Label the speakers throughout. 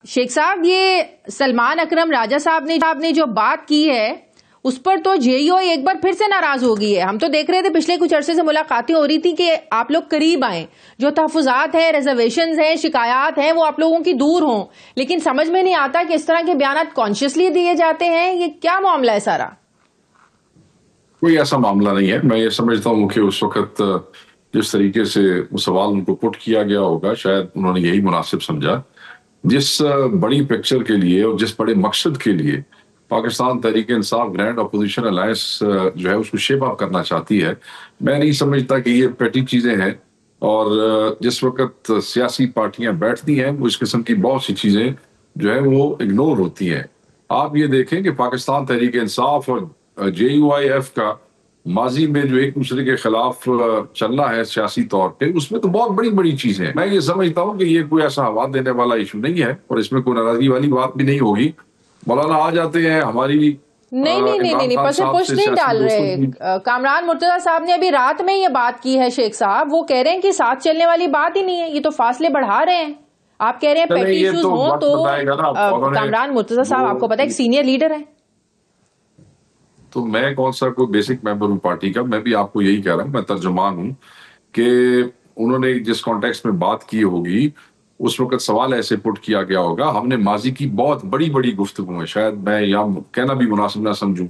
Speaker 1: شیخ صاحب یہ سلمان اکرم راجہ صاحب نے جو بات کی ہے اس پر تو جے یو آئی ایک بار پھر سے ناراض ہو گئی ہے. ہم تو دیکھ رہے تھے پچھلے کچھ عرصے سے ملاقاتیں ہو رہی تھی کہ آپ لوگ قریب آئیں, جو تحفظات ہیں, ریزرویشنز ہیں, شکایات ہیں, وہ آپ لوگوں کی دور ہوں, لیکن سمجھ میں نہیں آتا کہ اس طرح کے بیانات کانشیسلی دیے جاتے ہیں. یہ کیا معاملہ ہے سارا؟
Speaker 2: کوئی ایسا معاملہ نہیں ہے. میں یہ سمجھتا ہوں کہ اس وقت جس طریقے سے سوال ان کو پٹ کیا گیا ہوگا شاید انہوں نے یہی مناسب سمجھا. جس بڑی پکچر کے لیے اور جس بڑے مقصد کے لیے Pakistan Tehreek Insaf grand opposition alliance جو ہے اس کو شیپ اپ کرنا چاہتی ہے, میں نہیں سمجھتا کہ یہ پیٹی چیزیں ہیں. اور جس وقت سیاسی پارٹیاں بیٹھتی ہیں وہ اس قسم کی بہت سی چیزیں جو ہے وہ اگنور ہوتی ہیں. آپ یہ دیکھیں کہ پاکستان تحریک انصاف اور جے یو آئی ایف کا ماضی میں جو ایک دوسرے کے خلاف چلنا ہے سیاسی طور پہ, اس میں تو بہت بڑی بڑی چیزیں ہیں. میں یہ سمجھتا ہوں کہ یہ کوئی ایسا ہوا دینے والا ایشو نہیں ہے اور اس میں کوئی ناراضگی والی بات بھی نہیں ہوگی. مولانا آ جاتے ہیں ہماری
Speaker 1: نہیں پس پوچھ نہیں ڈال رہے. کامران مرتضیٰ صاحب نے ابھی رات میں یہ بات کی ہے شیخ صاحب, وہ کہہ رہے ہیں کہ ساتھ چلنے والی بات ہی نہیں ہے, یہ تو فاصلے بڑھا رہے ہیں. آپ کہہ رہے ہیں پیٹی ایشوز ہوں تو کامران مرتضیٰ صاحب آپ کو پتا ہے ایک سینئر لیڈر ہیں.
Speaker 2: تو میں کون سا کوئی بیسک ممبر ہوں پارٹی کا, میں بھی آپ کو یہی کہہ رہا ہوں, میں ترجمان ہوں کہ انہوں نے جس کانٹیکسٹ میں بات کی ہوگی اس وقت سوال ایسے پٹ کیا گیا ہوگا. ہم نے ماضی کی بہت بڑی بڑی گفتگو ہے, شاید میں یہاں کہنا بھی مناسب نہ سمجھوں,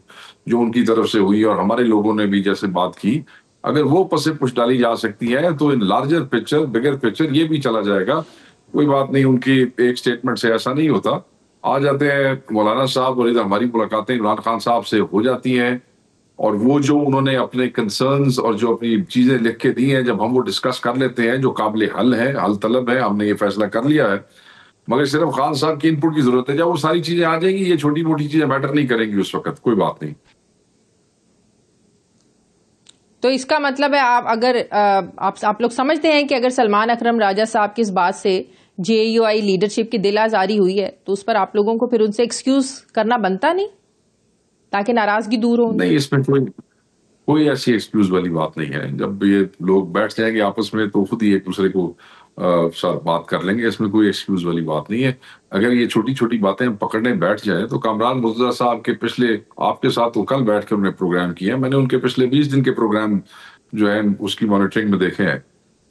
Speaker 2: جو ان کی طرف سے ہوئی اور ہمارے لوگوں نے بھی جیسے بات کی, اگر وہ پس پش ڈالی جا سکتی ہے تو in larger picture bigger picture یہ بھی چلا جائے گا. کوئی بات نہیں, ان کی ایک سٹیٹمنٹ سے ایسا نہیں ہوتا. آ جاتے ہیں مولانا صاحب اور ادھر ہماری ملاقاتیں عمران خان صاحب سے ہو جاتی ہیں, اور وہ جو انہوں نے اپنے کنسرنز اور جو اپنی چیزیں لکھ کے دی ہیں جب ہم وہ ڈسکس کر لیتے ہیں جو قابل حل ہے, حل طلب ہے, ہم نے یہ فیصلہ کر لیا ہے. مگر صرف خان صاحب کی ان پٹ کی ضرورت ہے. جب وہ ساری چیزیں آ جائیں گی یہ چھوٹی موٹی چیزیں میٹر نہیں کریں گی اس وقت, کوئی بات نہیں.
Speaker 1: تو اس کا مطلب ہے آپ لوگ سمجھتے ہیں کہ اگر سلمان اکرم راجہ صاحب کی اس بات سے جے یو آئی لیڈرشپ کی دل آزاری ہوئی ہے تو اس پر آپ لوگوں کو پھر ان سے ایکسکیوز کرنا بنتا نہیں تاکہ ناراضگی دور ہو؟
Speaker 2: نہیں, اس میں کوئی ایسی ایکسکیوز والی بات نہیں ہے. جب یہ لوگ بیٹھ جائیں گے آپس میں تو خود ہی ایک دوسرے کو ساتھ بات کر لیں گے. اس میں کوئی ایکسکیوز والی بات نہیں ہے. اگر یہ چھوٹی چھوٹی باتیں پکڑنے بیٹھ جائیں تو کامران مرتضیٰ صاحب کے پچھلے آپ کے ساتھ وہ کل بیٹھ کے انہوں نے پروگرام کیا, میں نے ان کے پچھلے 20 دن کے پروگرام جو ہے اس کی مانیٹرنگ میں دیکھے ہیں,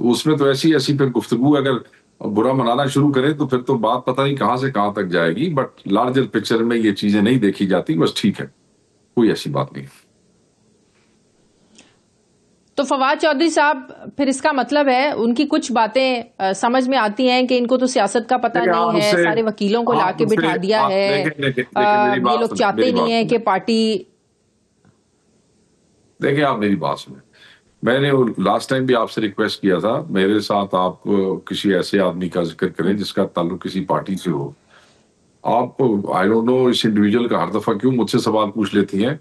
Speaker 2: تو اس میں تو ایسی پھر گفتگو اگر برا منانا شروع کرے تو پھر تو بات پتہ نہیں کہاں سے کہاں تک جائے گی. بٹ لارجر پکچر میں یہ چیزیں نہیں دیکھی جاتی, بس ٹھیک ہے, کوئی ایسی بات نہیں.
Speaker 1: تو فواد چودھری صاحب پھر اس کا مطلب ہے ان کی کچھ باتیں سمجھ میں آتی ہیں کہ ان کو تو سیاست کا پتہ نہیں ہے, سارے وکیلوں کو لا کے بٹھا دیا ہے, یہ لوگ چاہتے نہیں ہیں کہ پارٹی.
Speaker 2: دیکھیں آپ میری بات سنیں, میں نے لاسٹ ٹائم بھی آپ سے ریکویسٹ کیا تھا میرے ساتھ آپ کسی ایسے آدمی کا ذکر کریں جس کا تعلق کسی پارٹی سے ہو. آپ I don't know us individual کا ہر دفعہ کیوں مجھ سے سوال پوچھ لیتی ہیں.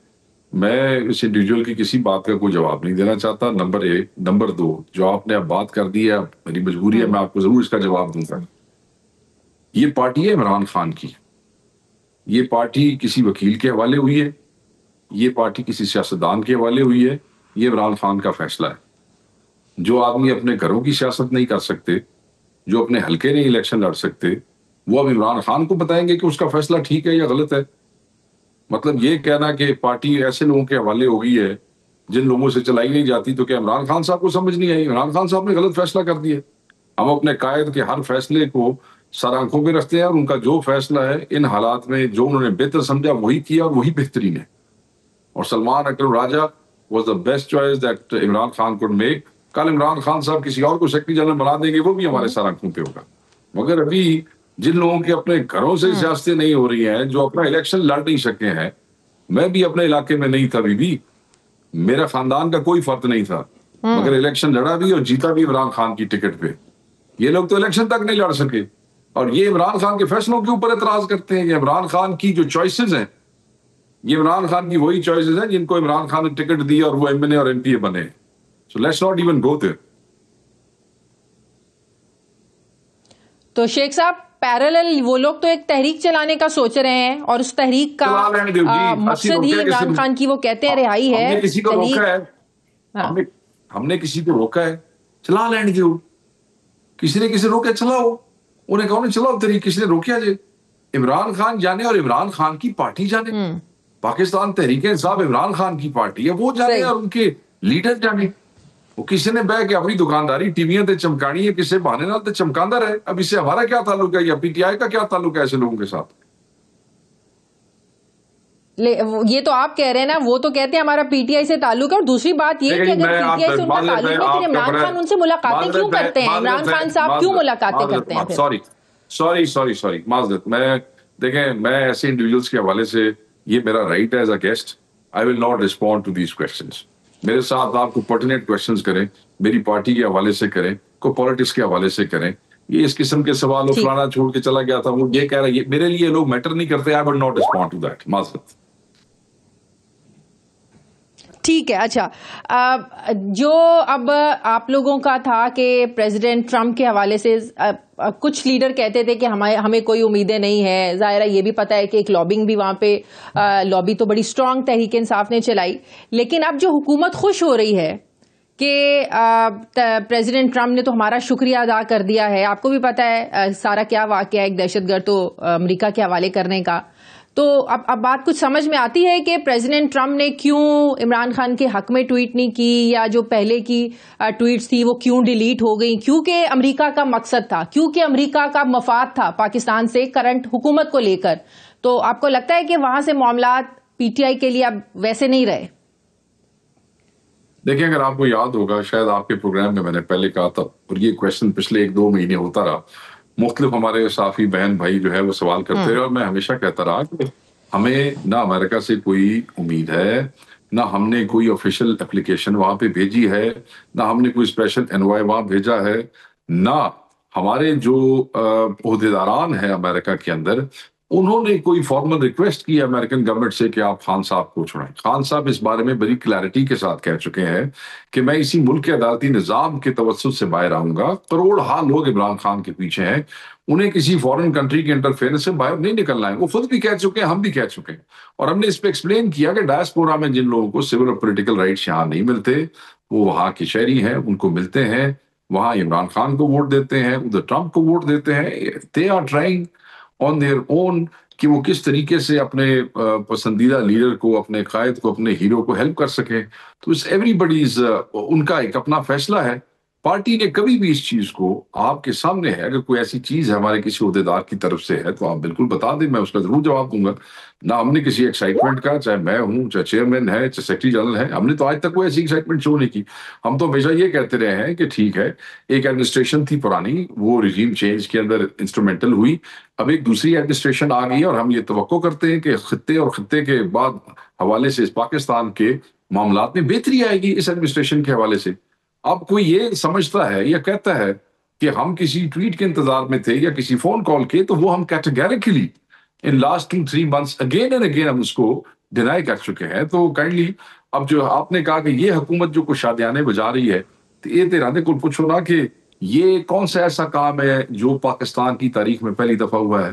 Speaker 2: میں اس انڈیویجول کی کسی بات کا کوئی جواب نہیں دینا چاہتا, نمبر 1. نمبر 2, جو آپ نے اب بات کر دی ہے میری مجبوری ہے, میں آپ کو ضرور اس کا جواب دوں گا. یہ پارٹی ہے عمران خان کی, یہ پارٹی کسی وکیل کے حوالے ہوئی ہے, یہ پارٹی کسی سیاستدان کے حوالے ہوئی ہے, یہ عمران خان کا فیصلہ ہے. جو آدمی اپنے گھروں کی سیاست نہیں کر سکتے, جو اپنے حلقے نہیں الیکشن لڑ سکتے, وہ اب عمران خان کو بتائیں گے کہ اس کا فیصلہ ٹھیک ہے یا غلط ہے. مطلب یہ کہنا کہ پارٹی ایسے لوگوں کے حوالے ہو گئی ہے جن لوگوں سے چلائی نہیں جاتی, تو کیا عمران خان صاحب کو سمجھ نہیں آئی؟ عمران خان صاحب نے غلط فیصلہ کر دیا. ہم اپنے قائد کے ہر فیصلے کو سر آنکھوں پہ رکھتے ہیں اور ان کا جو فیصلہ ہے ان حالات میں جو انہوں نے بہتر سمجھا وہی کیا اور وہی بہترین ہے. اور Salman Akram Raja was the best choice that Imran Khan could make. کل عمران خان صاحب کسی اور کو سیکرٹری جنرل بنا دیں گے, وہ بھی ہمارے سر آنکھوں پہ ہوگا. مگر ابھی جن لوگوں کے اپنے گھروں سے سیاستیں نہیں ہو رہی ہیں, جو اپنا الیکشن لڑ نہیں سکے ہیں, میں بھی اپنے علاقے میں نہیں تھا بھی, میرا خاندان کا کوئی فرق نہیں تھا, مگر الیکشن لڑا بھی اور جیتا بھی عمران خان کی ٹکٹ پہ. یہ لوگ تو الیکشن تک نہیں لڑ سکے اور یہ عمران خان کے فیصلوں کے اوپر اعتراض کرتے ہیں. یہ عمران خان کی جو چوائسز ہیں, یہ عمران خان کی وہی چوائسز ہیں جن کو عمران خان نے ٹکٹ دی اور وہ ایم این اے اور ایم پی اے بنے. So let's not even go there.
Speaker 1: تو شیخ صاحب پیرالل وہ لوگ تو ایک تحریک چلانے کا سوچ رہے ہیں اور اس تحریک کا مقصد ہی عمران خان کی وہ کہتے ہیں رہائی ہے.
Speaker 2: ہم نے کسی کو روکا ہے؟ چلا لینڈ دیو. کسی نے کسی روکے چلاؤ, انہیں کہا چلاؤ تحریک, کسی نے روکیا جی. عمران خان جانے اور عمران خان کی پارٹی جانے. پاکستان تحریک انصاف عمران خان کی پارٹی ہے, وہ جانے اور ان کے لیڈر جانے. وہ کسی نے بہ کے اپنی دکانداری ٹی ویاں تے چمکانی ہے, کسی بہانے نال تے چمکاندا رہے. اب اس سے ہمارا کیا تعلق ہے, یا پی ٹی آئی کا کیا تعلق ہے ایسے لوگوں کے ساتھ؟
Speaker 1: یہ تو آپ کہہ رہے ہیں نا, وہ تو کہتے ہیں ہمارا پی ٹی آئی سے تعلق ہے. اور دوسری بات یہ کہ اگر پی ٹی آئی سے ان کا تعلق ہے پھر عمران خان ان سے ملاقاتیں کیوں کرتے ہیں؟ عمران خان صاحب کیوں ملاقاتیں کرتے ہیں؟
Speaker 2: سوری معذرت. میں دیکھیں, میں ایسے انڈیویجولس کے حوالے سے, یہ میرا right as a guest, I will not respond to these questions. میرے ساتھ آپ کو پرٹیننٹ کوسچنس کریں, میری پارٹی کے حوالے سے کریں, کو پالیٹکس کے حوالے سے کریں. یہ اس قسم کے سوال وہ فلانا چھوڑ کے چلا گیا تھا, وہ یہ کہہ رہا ہے, میرے لیے لوگ میٹر نہیں کرتے. I will not respond to that. معذرت.
Speaker 1: ٹھیک ہے. اچھا, جو اب آپ لوگوں کا تھا کہ پریزیڈنٹ ٹرمپ کے حوالے سے کچھ لیڈر کہتے تھے کہ ہمیں کوئی امیدیں نہیں ہے. ظاہرہ یہ بھی پتا ہے کہ ایک لابنگ بھی وہاں پہ, لابی تو بڑی اسٹرانگ تحریک انصاف نے چلائی. لیکن اب جو حکومت خوش ہو رہی ہے کہ پریزیڈنٹ ٹرمپ نے تو ہمارا شکریہ ادا کر دیا ہے. آپ کو بھی پتا ہے سارا کیا واقعہ ہے ایک دہشت گرد تو امریکہ کے حوالے کرنے کا. تو اب بات کچھ سمجھ میں آتی ہے کہ پریزیڈنٹ ٹرمپ نے کیوں عمران خان کے حق میں ٹویٹ نہیں کی, یا جو پہلے کی ٹویٹس تھی وہ کیوں ڈیلیٹ ہو گئی. کیونکہ امریکہ کا مقصد تھا, کیونکہ امریکہ کا مفاد تھا پاکستان سے کرنٹ حکومت کو لے کر. تو آپ کو لگتا ہے کہ وہاں سے معاملات پی ٹی آئی کے لیے اب ویسے نہیں رہے؟
Speaker 2: دیکھیں, اگر آپ کو یاد ہوگا, شاید آپ کے پروگرام میں نے پہلے کہا تھا, اور یہ کوشچن پچھلے 1-2 مہینے ہوتا رہا, مختلف ہمارے صحافی بہن بھائی جو ہے وہ سوال کرتے رہے, اور میں ہمیشہ کہتا رہا کہ ہمیں نہ امریکہ سے کوئی امید ہے, نہ ہم نے کوئی آفیشیل اپلیکیشن وہاں پہ بھیجی ہے, نہ ہم نے کوئی اسپیشل انوائے وہاں بھیجا ہے, نہ ہمارے جو عہدیداران ہیں امریکہ کے اندر انہوں نے کوئی فارمل ریکویسٹ کی امریکن گورنمنٹ سے کہ آپ خان صاحب کو چھوڑیں. خان صاحب اس بارے میں بڑی کلیئرٹی کے ساتھ کہہ چکے ہیں کہ میں اسی ملک کے عدالتی نظام کے توسط سے باہر آؤں گا. کروڑ لوگ عمران خان کے پیچھے ہیں, انہیں کسی فورن کنٹری کے انٹرفیئرنس سے باہر نہیں نکلنا ہے. وہ خود بھی کہہ چکے ہیں, ہم بھی کہہ چکے ہیں, اور ہم نے اس پہ ایکسپلین کیا کہ ڈائسپورا میں جن لوگوں کو سول اور پولیٹیکل رائٹس یہاں نہیں ملتے, وہ وہاں کے شہری ہیں, ان کو ملتے ہیں. وہاں عمران خان کو ووٹ دیتے ہیں, ادھر ٹرمپ کو ووٹ دیتے ہیں. They are trying on their own کہ وہ کس طریقے سے اپنے پسندیدہ لیڈر کو, اپنے قائد کو, اپنے ہیرو کو ہیلپ کر سکیں. تو اس ایوری بڈیز ان کا ایک اپنا فیصلہ ہے. پارٹی نے کبھی بھی اس چیز کو آپ کے سامنے ہے, اگر کوئی ایسی چیز ہے ہمارے کسی عہدیدار کی طرف سے ہے تو آپ بالکل بتا دیں, میں اس کا ضرور جواب دوں گا. نہ ہم نے کسی ایکسائٹمنٹ کا, چاہے میں ہوں, چاہے چیئرمین ہے, چاہے سیکرٹری جنرل ہے, ہم نے تو آج تک کوئی ایسی ایکسائٹمنٹ شو نہیں کی. ہم تو ہمیشہ یہ کہتے رہے ہیں کہ ٹھیک ہے, ایک ایڈمنسٹریشن تھی پرانی, وہ رجیم چینج کے اندر انسٹرومنٹل ہوئی, اب ایک دوسری ایڈمنسٹریشن آ گئی ہے, اور ہم یہ توقع کرتے ہیں کہ خطے اور خطے کے بعد حوالے سے پاکستان کے معاملات میں بہتری آئے گی اس ایڈمنسٹریشن کے حوالے سے. اب کوئی یہ سمجھتا ہے یا کہتا ہے کہ ہم کسی ٹویٹ کے انتظار میں تھے یا کسی فون کال کے, تو وہ ہم categorically in last 2-3 months again and again ہم اس کو ڈینائی کر چکے ہیں. تو کائنڈلی اب جو آپ نے کہا کہ یہ حکومت جو کچھ شادیانے بجا رہی ہے, تو یہ تیرانے کو پوچھو نا کہ یہ کون سا ایسا کام ہے جو پاکستان کی تاریخ میں پہلی دفعہ ہوا ہے.